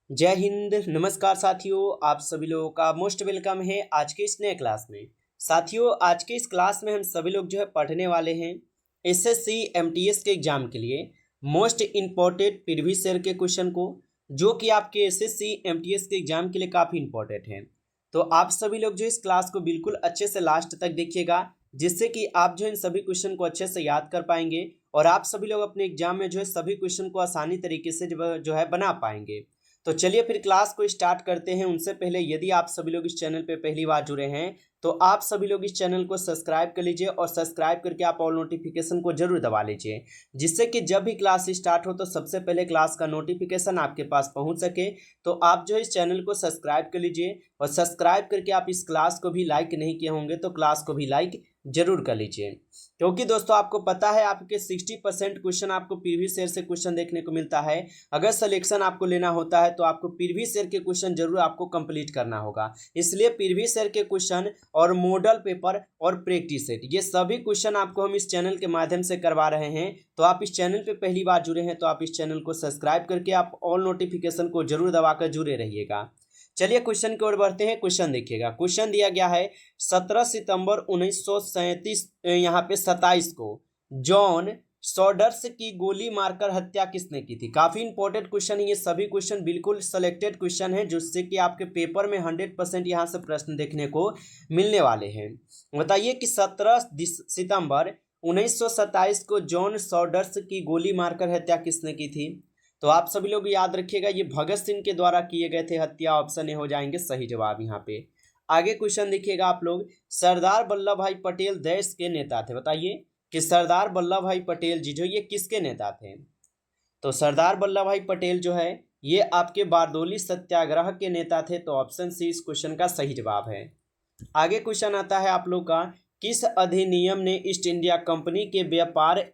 जय हिंद। नमस्कार साथियों, आप सभी लोगों का मोस्ट वेलकम है आज के इस नए क्लास में। साथियों, आज के इस क्लास में हम सभी लोग पढ़ने वाले हैं एसएससी एमटीएस के एग्जाम के लिए मोस्ट इम्पोर्टेंट प्रीवियस ईयर के क्वेश्चन को, जो कि आपके एसएससी एमटीएस के एग्जाम के लिए काफ़ी इंपॉर्टेंट है। तो आप सभी लोग इस क्लास को बिल्कुल अच्छे से लास्ट तक देखिएगा, जिससे कि आप इन सभी क्वेश्चन को अच्छे से याद कर पाएंगे और आप सभी लोग अपने एग्जाम में सभी क्वेश्चन को आसानी तरीके से बना पाएंगे। तो चलिए फिर क्लास को स्टार्ट करते हैं। उनसे पहले यदि आप सभी लोग इस चैनल पे पहली बार जुड़े हैं तो आप सभी लोग इस चैनल को सब्सक्राइब कर लीजिए और सब्सक्राइब करके आप ऑल नोटिफिकेशन को जरूर दबा लीजिए, जिससे कि जब भी क्लास स्टार्ट हो तो सबसे पहले क्लास का नोटिफिकेशन आपके पास पहुंच सके। तो आप इस चैनल को सब्सक्राइब कर लीजिए और सब्सक्राइब करके आप इस क्लास को भी लाइक नहीं किए होंगे तो क्लास को भी लाइक जरूर कर लीजिए, क्योंकि दोस्तों आपको पता है आपके 60% क्वेश्चन आपको प्रीवियस ईयर से क्वेश्चन देखने को मिलता है। अगर सिलेक्शन आपको लेना होता है तो आपको प्रीवियस ईयर के क्वेश्चन जरूर आपको कंप्लीट करना होगा। इसलिए प्रीवियस ईयर के क्वेश्चन और मॉडल पेपर और प्रैक्टिस सेट, ये सभी क्वेश्चन आपको हम इस चैनल के माध्यम से करवा रहे हैं। तो आप इस चैनल पे पहली बार जुड़े हैं तो आप इस चैनल को सब्सक्राइब करके आप ऑल नोटिफिकेशन को जरूर दबाकर जुड़े रहिएगा। चलिए क्वेश्चन की ओर बढ़ते हैं। क्वेश्चन देखिएगा, क्वेश्चन दिया गया है 17 सितंबर 1937 यहाँ पे 27 को जॉन सॉडर्स की गोली मारकर हत्या किसने की थी। काफी इंपॉर्टेंट क्वेश्चन है ये, सभी क्वेश्चन बिल्कुल सेलेक्टेड क्वेश्चन है, जिससे कि आपके पेपर में 100% यहाँ से प्रश्न देखने को मिलने वाले हैं। बताइए कि 17 सितंबर 1927 को जॉन सॉडर्स की गोली मारकर हत्या किसने की थी। तो आप सभी लोग याद रखिएगा, ये भगत सिंह के द्वारा किए गए थे हत्या। ऑप्शन ए हो जाएंगे सही जवाब यहाँ पे। आगे क्वेश्चन देखिएगा आप लोग, सरदार वल्लभ भाई पटेल देश के नेता थे। बताइए कि सरदार वल्लभ भाई पटेल जी ये किसके नेता थे। तो सरदार वल्लभ भाई पटेल ये आपके बारदोली सत्याग्रह के नेता थे। तो ऑप्शन सी इस क्वेश्चन का सही जवाब है। आगे क्वेश्चन आता है आप लोग का, किस अधिनियम ने ईस्ट इंडिया कंपनी के व्यापार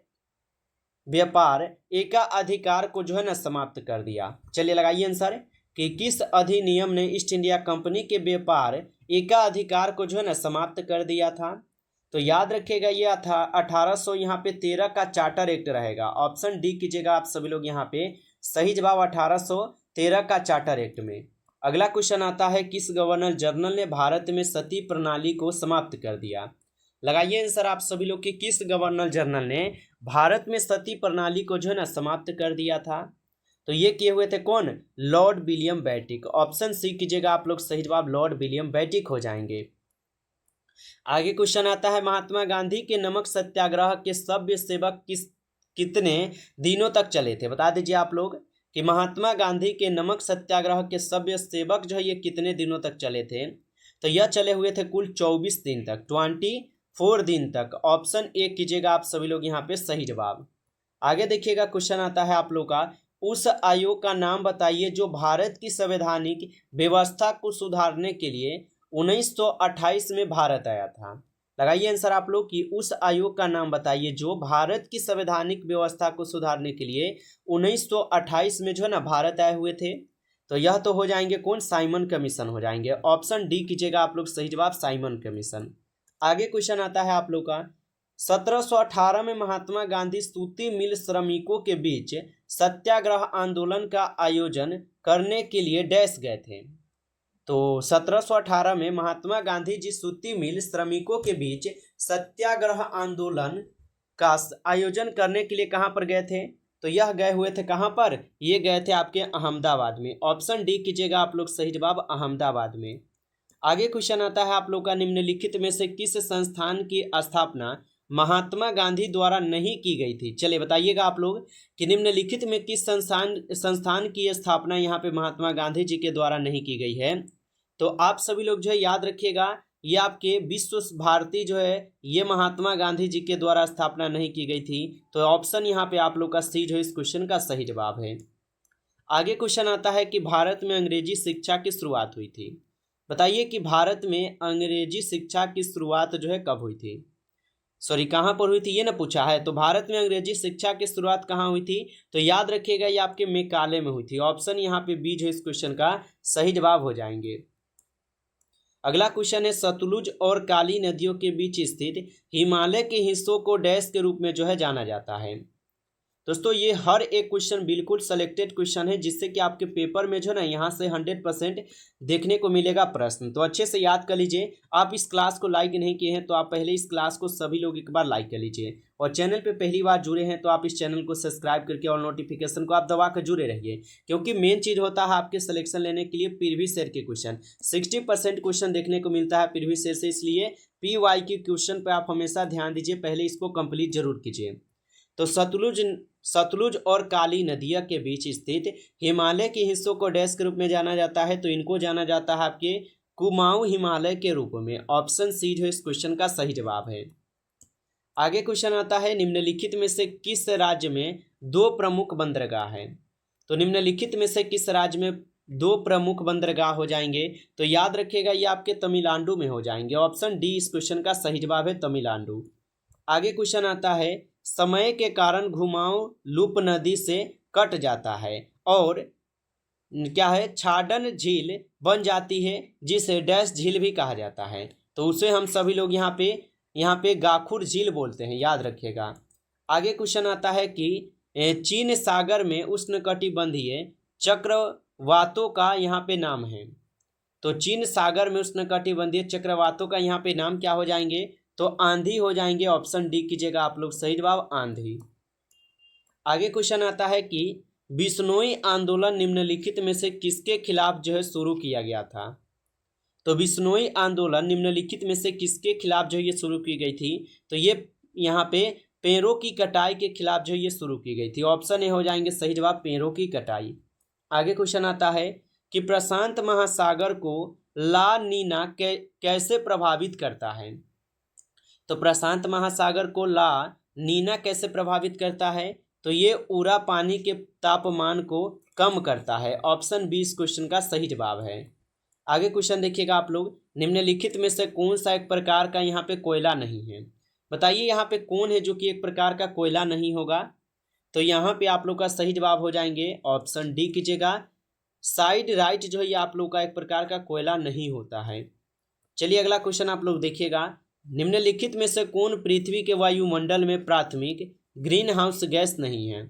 एकाधिकार को समाप्त कर दिया। चलिए लगाइए आंसर कि किस अधिनियम ने ईस्ट इंडिया कंपनी के व्यापार एकाधिकार को समाप्त कर दिया था। तो याद रखिएगा ये 1800 यहाँ पे 13 का चार्टर एक्ट रहेगा। ऑप्शन डी कीजिएगा आप सभी लोग यहाँ पे सही जवाब 1813 का चार्टर एक्ट में। अगला क्वेश्चन आता है, किस गवर्नर जनरल ने भारत में सती प्रणाली को समाप्त कर दिया। लगाइए आंसर आप सभी लोग कि किस गवर्नर जनरल ने भारत में सती प्रणाली को समाप्त कर दिया था। तो ये किए हुए थे कौन, लॉर्ड विलियम बेटिक। ऑप्शन सी कीजिएगा आप लोग सही जवाब लॉर्ड विलियम बेटिक हो जाएंगे। आगे क्वेश्चन आता है, महात्मा गांधी के नमक सत्याग्रह के सभ्य सेवक कितने दिनों तक चले थे। बता दीजिए आप लोग कि महात्मा गांधी के नमक सत्याग्रह के सभ्य सेवक ये कितने दिनों तक चले थे। तो यह चले हुए थे कुल 24 दिन तक, 24 दिन तक। ऑप्शन ए कीजिएगा आप सभी लोग यहाँ पे सही जवाब। आगे देखिएगा क्वेश्चन आता है आप लोग का, उस आयोग का नाम बताइए जो भारत की संवैधानिक व्यवस्था को सुधारने के लिए 1928 में भारत आया था। लगाइए आंसर आप लोग कि उस आयोग का नाम बताइए जो भारत की संवैधानिक व्यवस्था को सुधारने के लिए 1928 में भारत आए हुए थे। तो यह तो हो जाएंगे कौन, साइमन कमीशन हो जाएंगे। ऑप्शन डी कीजिएगा आप लोग सही जवाब साइमन कमीशन। आगे क्वेश्चन आता है आप लोग का, 1718 में महात्मा गांधी सूती मिल श्रमिकों के बीच सत्याग्रह आंदोलन का आयोजन करने के लिए डैश गए थे। तो 1718 में महात्मा गांधी जी सूती मिल श्रमिकों के बीच सत्याग्रह आंदोलन का आयोजन करने के लिए कहां पर गए थे। तो यह गए हुए थे कहां पर, ये गए थे आपके अहमदाबाद में। ऑप्शन डी कीजिएगा आप लोग सही जवाब अहमदाबाद में। आगे क्वेश्चन आता है आप लोग का, निम्नलिखित में से किस संस्थान की स्थापना महात्मा गांधी द्वारा नहीं की गई थी। चलिए बताइएगा आप लोग कि निम्नलिखित में किस संस्थान की स्थापना यहाँ पे महात्मा गांधी जी के द्वारा नहीं की गई है। तो आप सभी लोग याद रखिएगा, ये आपके विश्व भारती ये महात्मा गांधी जी के द्वारा स्थापना नहीं की गई थी। तो ऑप्शन यहाँ पे आप लोग का सी इस क्वेश्चन का सही जवाब है। आगे क्वेश्चन आता है कि भारत में अंग्रेजी शिक्षा की शुरुआत हुई थी। बताइए कि भारत में अंग्रेजी शिक्षा की शुरुआत कब हुई थी, सॉरी कहाँ पर हुई थी ये ना पूछा है। तो भारत में अंग्रेजी शिक्षा की शुरुआत कहाँ हुई थी। तो याद रखिएगा ये आपके मेघालय में हुई थी। ऑप्शन यहाँ पे बी इस क्वेश्चन का सही जवाब हो जाएंगे। अगला क्वेश्चन है, सतलुज और काली नदियों के बीच स्थित हिमालय के हिस्सों को डैश के रूप में जाना जाता है। दोस्तों ये हर एक क्वेश्चन बिल्कुल सेलेक्टेड क्वेश्चन है, जिससे कि आपके पेपर में जो ना यहाँ से 100% देखने को मिलेगा प्रश्न। तो अच्छे से याद कर लीजिए। आप इस क्लास को लाइक नहीं किए हैं तो आप पहले इस क्लास को सभी लोग एक बार लाइक कर लीजिए, और चैनल पे पहली बार जुड़े हैं तो आप इस चैनल को सब्सक्राइब करके और नोटिफिकेशन को आप दबा कर जुड़े रहिए, क्योंकि मेन चीज़ होता है आपके सिलेक्शन लेने के लिए प्रीवियस ईयर के क्वेश्चन। 60% क्वेश्चन देखने को मिलता है प्रीवियस ईयर से, इसलिए PY क्वेश्चन पर आप हमेशा ध्यान दीजिए, पहले इसको कंप्लीट जरूर कीजिए। तो सतलुज और काली नदियों के बीच स्थित हिमालय के हिस्सों को डैश के रूप में जाना जाता है, तो इनको जाना जाता है आपके कुमाऊं हिमालय के रूप में। ऑप्शन सी जो इस क्वेश्चन का सही जवाब है। आगे क्वेश्चन आता है, निम्नलिखित में से किस राज्य में 2 प्रमुख बंदरगाह हैं? तो निम्नलिखित में से किस राज्य में 2 प्रमुख बंदरगाह हो जाएंगे? तो याद रखिएगा ये आपके तमिलनाडु में हो जाएंगे। ऑप्शन डी इस क्वेश्चन का सही जवाब है, तमिलनाडु। आगे क्वेश्चन आता है, समय के कारण घुमाऊं लूप नदी से कट जाता है और क्या है, छाडन झील बन जाती है, जिसे डैश झील भी कहा जाता है। तो उसे हम सभी लोग यहाँ पे गाखुर झील बोलते हैं, याद रखिएगा। आगे क्वेश्चन आता है कि चीन सागर में उष्णकटिबंधीय चक्रवातों का यहाँ पे नाम है। तो चीन सागर में उष्णकटिबंधीय चक्रवातों का यहाँ पे नाम क्या हो जाएंगे? तो आंधी हो जाएंगे। ऑप्शन डी कीजिएगा आप लोग, सही जवाब आंधी। आगे क्वेश्चन आता है कि बिश्नोई आंदोलन निम्नलिखित में से किसके खिलाफ जो है शुरू किया गया था? तो बिश्नोई आंदोलन निम्नलिखित में से किसके खिलाफ जो ये शुरू की गई थी? तो ये यहाँ पे पेड़ों की कटाई के खिलाफ जो ये शुरू की गई थी। ऑप्शन ए हो जाएंगे सही जवाब, पेड़ों की कटाई। आगे क्वेश्चन आता है कि प्रशांत महासागर को ला नीना कैसे प्रभावित करता है? तो प्रशांत महासागर को ला नीना कैसे प्रभावित करता है? तो ये ऊरा पानी के तापमान को कम करता है। ऑप्शन बी इस क्वेश्चन का सही जवाब है। आगे क्वेश्चन देखिएगा आप लोग, निम्नलिखित में से कौन सा एक प्रकार का यहाँ पे कोयला नहीं है? बताइए यहाँ पे कौन है जो कि एक प्रकार का कोयला नहीं होगा? तो यहाँ पे आप लोग का सही जवाब हो जाएंगे, ऑप्शन डी कीजिएगा, साइड राइट जो है ये आप लोग का एक प्रकार का कोयला नहीं होता है। चलिए अगला क्वेश्चन आप लोग देखिएगा, निम्नलिखित में से कौन पृथ्वी के वायुमंडल में प्राथमिक ग्रीन हाउस गैस नहीं है?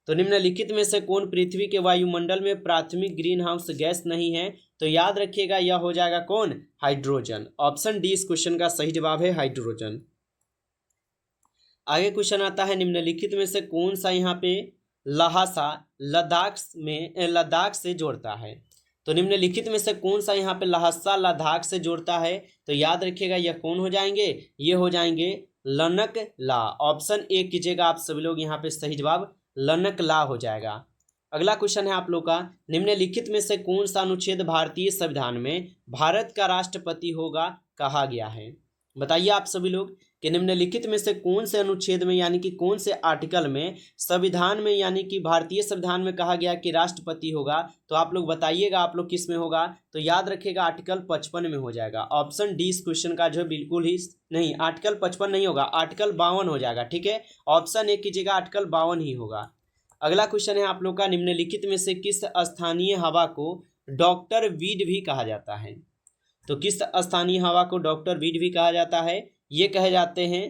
तो निम्नलिखित में से कौन पृथ्वी के वायुमंडल में प्राथमिक ग्रीन हाउस गैस नहीं है? तो याद रखिएगा यह हो जाएगा कौन? हाइड्रोजन। ऑप्शन डी इस क्वेश्चन का सही जवाब है, हाइड्रोजन। आगे क्वेश्चन आता है, निम्नलिखित में से कौन सा यहाँ पे लहासा लद्दाख से जोड़ता है? तो निम्नलिखित में से कौन सा यहाँ पे लहासा लद्दाख से जोड़ता है? तो याद रखिएगा यह कौन हो जाएंगे? ये हो जाएंगे लनक ला। ऑप्शन ए कीजिएगा आप सभी लोग, यहाँ पे सही जवाब लनक ला हो जाएगा। अगला क्वेश्चन है आप लोग का, निम्नलिखित में से कौन सा अनुच्छेद भारतीय संविधान में भारत का राष्ट्रपति होगा कहा गया है? बताइए आप सभी लोग कि निम्नलिखित में से कौन से अनुच्छेद में यानी कि कौन से आर्टिकल में संविधान में यानी कि भारतीय संविधान में कहा गया कि राष्ट्रपति होगा? तो आप लोग बताइएगा आप लोग किस में होगा? तो याद रखिएगा आर्टिकल 55 में हो जाएगा। ऑप्शन डी इस क्वेश्चन का जो है बिल्कुल ही नहीं, आर्टिकल 55 नहीं होगा, आर्टिकल 52 हो जाएगा। ठीक है, ऑप्शन ए कीजिएगा, आर्टिकल 52 ही होगा। अगला क्वेश्चन है आप लोग का, निम्नलिखित में से किस स्थानीय हवा को डॉक्टर वीड भी कहा जाता है? तो किस स्थानीय हवा को डॉक्टर वीड भी कहा जाता है? ये कहे जाते हैं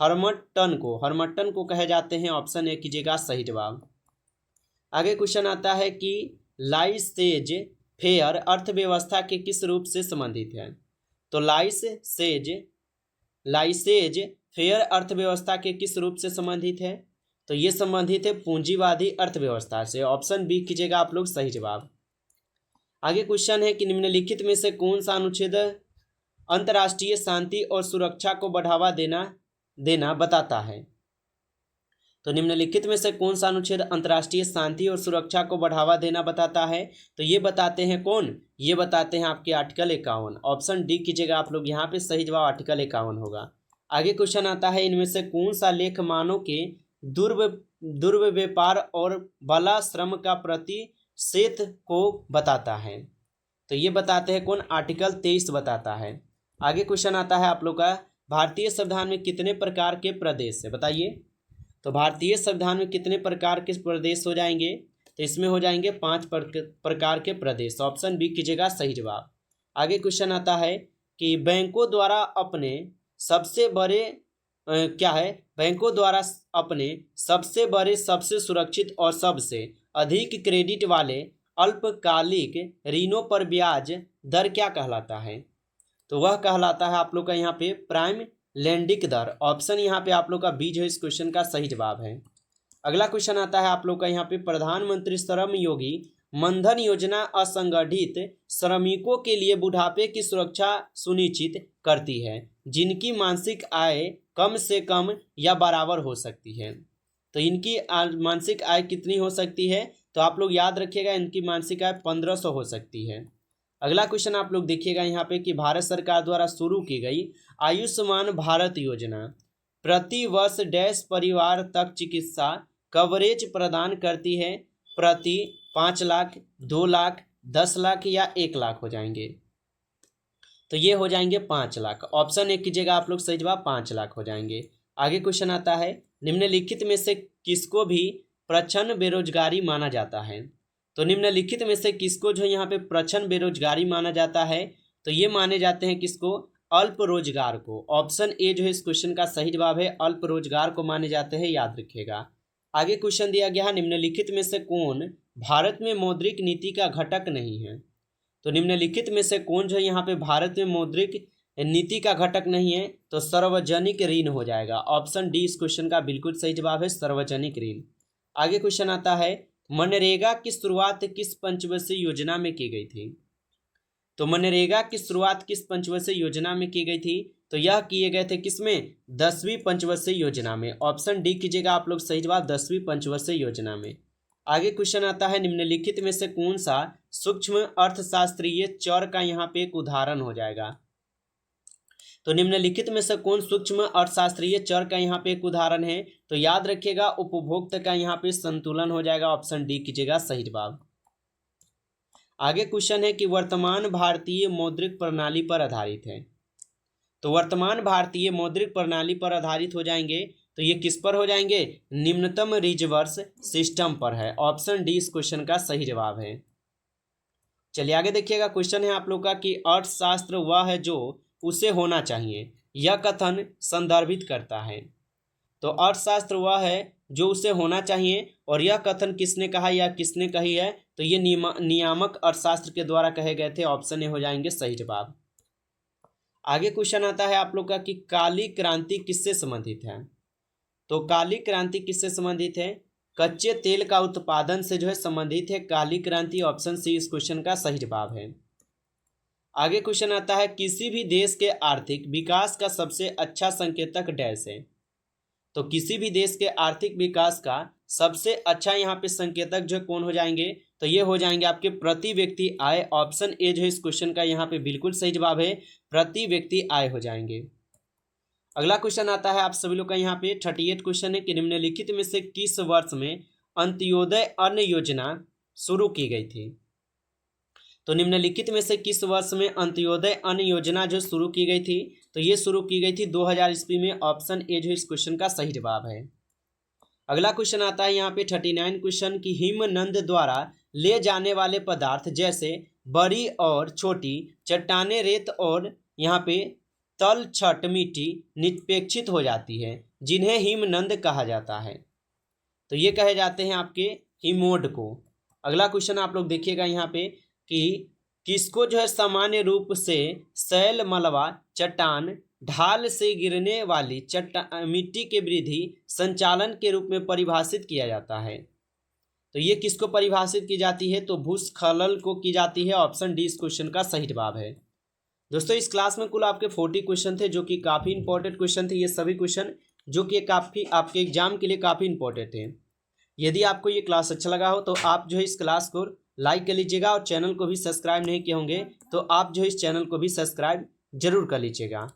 हर्मटन को कहे जाते हैं। ऑप्शन ए कीजिएगा सही जवाब। आगे क्वेश्चन आता है कि लाइसेज फेयर अर्थव्यवस्था के किस रूप से संबंधित है? तो लाइसेज फेयर अर्थव्यवस्था के किस रूप से संबंधित है? तो ये संबंधित है पूंजीवादी अर्थव्यवस्था से। ऑप्शन बी कीजिएगा आप लोग सही जवाब। आगे क्वेश्चन है कि निम्नलिखित में से कौन सा अनुच्छेद अंतर्राष्ट्रीय शांति और सुरक्षा को बढ़ावा देना बताता है? तो निम्नलिखित में से कौन सा अनुच्छेद अंतर्राष्ट्रीय शांति और सुरक्षा को बढ़ावा देना बताता है? तो ये बताते हैं कौन? ये बताते हैं आपके आर्टिकल 51। ऑप्शन डी कीजिएगा आप लोग, यहाँ पे सही जवाब आर्टिकल 51 होगा। आगे क्वेश्चन आता है, इनमें से कौन सा लेख मानव के दुर्व्यवहार और बाल श्रम का प्रतिषेध को बताता है? तो ये बताते हैं कौन? आर्टिकल 23 बताता है। आगे क्वेश्चन आता है आप लोग का, भारतीय संविधान में कितने प्रकार के प्रदेश है? बताइए। तो भारतीय संविधान में कितने प्रकार के प्रदेश हो जाएंगे? तो इसमें हो जाएंगे 5 प्रकार के प्रदेश। ऑप्शन बी कीजिएगा सही जवाब। आगे क्वेश्चन आता है कि बैंकों द्वारा अपने सबसे बड़े क्या है, बैंकों द्वारा अपने सबसे बड़े, सबसे सुरक्षित और सबसे अधिक क्रेडिट वाले अल्पकालिक ऋणों पर ब्याज दर क्या कहलाता है? तो वह कहलाता है आप लोग का यहाँ पे प्राइम लेंडिंग दर। ऑप्शन यहाँ पे आप लोग का बी जो इस क्वेश्चन का सही जवाब है। अगला क्वेश्चन आता है आप लोग का यहाँ पे, प्रधानमंत्री श्रम योगी मनधन योजना असंगठित श्रमिकों के लिए बुढ़ापे की सुरक्षा सुनिश्चित करती है जिनकी मासिक आय कम से कम या बराबर हो सकती है। तो इनकी मासिक आय कितनी हो सकती है? तो आप लोग याद रखिएगा, इनकी मासिक आय 1500 हो सकती है। अगला क्वेश्चन आप लोग देखिएगा यहाँ पे कि भारत सरकार द्वारा शुरू की गई आयुष्मान भारत योजना प्रति वर्ष डैश परिवार तक चिकित्सा कवरेज प्रदान करती है? प्रति 5 लाख, 2 लाख, 10 लाख या 1 लाख हो जाएंगे? तो ये हो जाएंगे 5 लाख। ऑप्शन 1 कीजिएगा आप लोग, सही जवाब 5 लाख हो जाएंगे। आगे क्वेश्चन आता है, निम्नलिखित में से किसको भी प्रच्छन्न बेरोजगारी माना जाता है? तो निम्नलिखित में से किसको जो यहाँ पे प्रच्छन्न बेरोजगारी माना जाता है? तो ये माने जाते हैं किसको? अल्प रोजगार को। ऑप्शन ए जो है इस क्वेश्चन का सही जवाब है, अल्प रोजगार को माने जाते हैं, याद रखिएगा। आगे क्वेश्चन दिया गया है, निम्नलिखित में से कौन भारत में मौद्रिक नीति का घटक नहीं है? तो निम्नलिखित में से कौन जो है यहाँ पे भारत में मौद्रिक नीति का घटक नहीं है? तो सार्वजनिक ऋण हो जाएगा। ऑप्शन डी इस क्वेश्चन का बिल्कुल सही जवाब है, सार्वजनिक ऋण। आगे क्वेश्चन आता है, मनरेगा की शुरुआत किस पंचवर्षीय योजना में की गई थी? तो मनरेगा की शुरुआत किस पंचवर्षीय योजना में की गई थी? तो यह किए गए थे किसमें? 10वीं पंचवर्षीय योजना में। ऑप्शन डी कीजिएगा आप लोग, सही जवाब 10वीं पंचवर्षीय योजना में। आगे क्वेश्चन आता है, निम्नलिखित में से कौन सा सूक्ष्म अर्थशास्त्रीय चर का यहाँ पे एक उदाहरण हो जाएगा? तो निम्नलिखित में से कौन सूक्ष्म अर्थशास्त्रीय चर का यहाँ पे एक उदाहरण है? तो याद रखिएगा, उपभोक्ता का यहाँ पे संतुलन हो जाएगा। ऑप्शन डी कीजिएगा सही जवाब। आगे क्वेश्चन है कि वर्तमान भारतीय मौद्रिक प्रणाली पर आधारित है। तो वर्तमान भारतीय मौद्रिक प्रणाली पर आधारित हो जाएंगे, तो ये किस पर हो जाएंगे? निम्नतम रिजर्व्स सिस्टम पर है। ऑप्शन डी इस क्वेश्चन का सही जवाब है। चलिए आगे देखिएगा, क्वेश्चन है आप लोग का कि अर्थशास्त्र वह है जो उसे होना चाहिए, यह कथन संदर्भित करता है। तो अर्थशास्त्र वह है जो उसे होना चाहिए, और यह कथन किसने कहा या किसने कही है? तो ये नियामक अर्थशास्त्र के द्वारा कहे गए थे। ऑप्शन ए हो जाएंगे सही जवाब। आगे क्वेश्चन आता है आप लोग का कि काली क्रांति किससे संबंधित है? तो काली क्रांति किससे संबंधित है? कच्चे तेल का उत्पादन से जो है संबंधित है काली क्रांति। ऑप्शन सी इस क्वेश्चन का सही जवाब है। आगे क्वेश्चन आता है, किसी भी देश के आर्थिक विकास का सबसे अच्छा संकेतक डैश है? तो किसी भी देश के आर्थिक विकास का सबसे अच्छा यहाँ पे संकेतक जो कौन हो जाएंगे? तो ये हो जाएंगे आपके प्रति व्यक्ति आय। ऑप्शन ए जो है इस क्वेश्चन का यहाँ पे बिल्कुल सही जवाब है, प्रति व्यक्ति आय हो जाएंगे। अगला क्वेश्चन आता है आप सभी लोग का यहाँ पे 38 क्वेश्चन है कि निम्नलिखित में से किस वर्ष में अंत्योदय अन्न योजना शुरू की गई थी? तो निम्नलिखित में से किस वर्ष में अंत्योदय अन्न योजना जो शुरू की गई थी? तो ये शुरू की गई थी 2000 ईस्वी में। ऑप्शन ए जो इस क्वेश्चन का सही जवाब है। अगला क्वेश्चन आता है यहाँ पे 39 क्वेश्चन की हिमनद द्वारा ले जाने वाले पदार्थ जैसे बड़ी और छोटी चट्टाने, रेत और यहाँ पे तल छट मिट्टी निष्पेक्षित हो जाती है, जिन्हें हिमनद कहा जाता है। तो ये कहे जाते हैं आपके हिमोड को। अगला क्वेश्चन आप लोग देखिएगा यहाँ पे कि किसको जो है सामान्य रूप से शैल, मलबा, चट्टान, ढाल से गिरने वाली मिट्टी के वृद्धि संचालन के रूप में परिभाषित किया जाता है? तो ये किसको परिभाषित की जाती है? तो भूस्खलन को की जाती है। ऑप्शन डी इस क्वेश्चन का सही जवाब है। दोस्तों इस क्लास में कुल आपके 40 क्वेश्चन थे, जो कि काफ़ी इंपॉर्टेंट क्वेश्चन थे। ये सभी क्वेश्चन जो कि काफ़ी आपके एग्जाम के लिए काफ़ी इंपॉर्टेंट थे। यदि आपको ये क्लास अच्छा लगा हो तो आप जो है इस क्लास को लाइक कर लीजिएगा, और चैनल को भी सब्सक्राइब नहीं किए होंगे तो आप जो है इस चैनल को भी सब्सक्राइब जरूर कर लीजिएगा।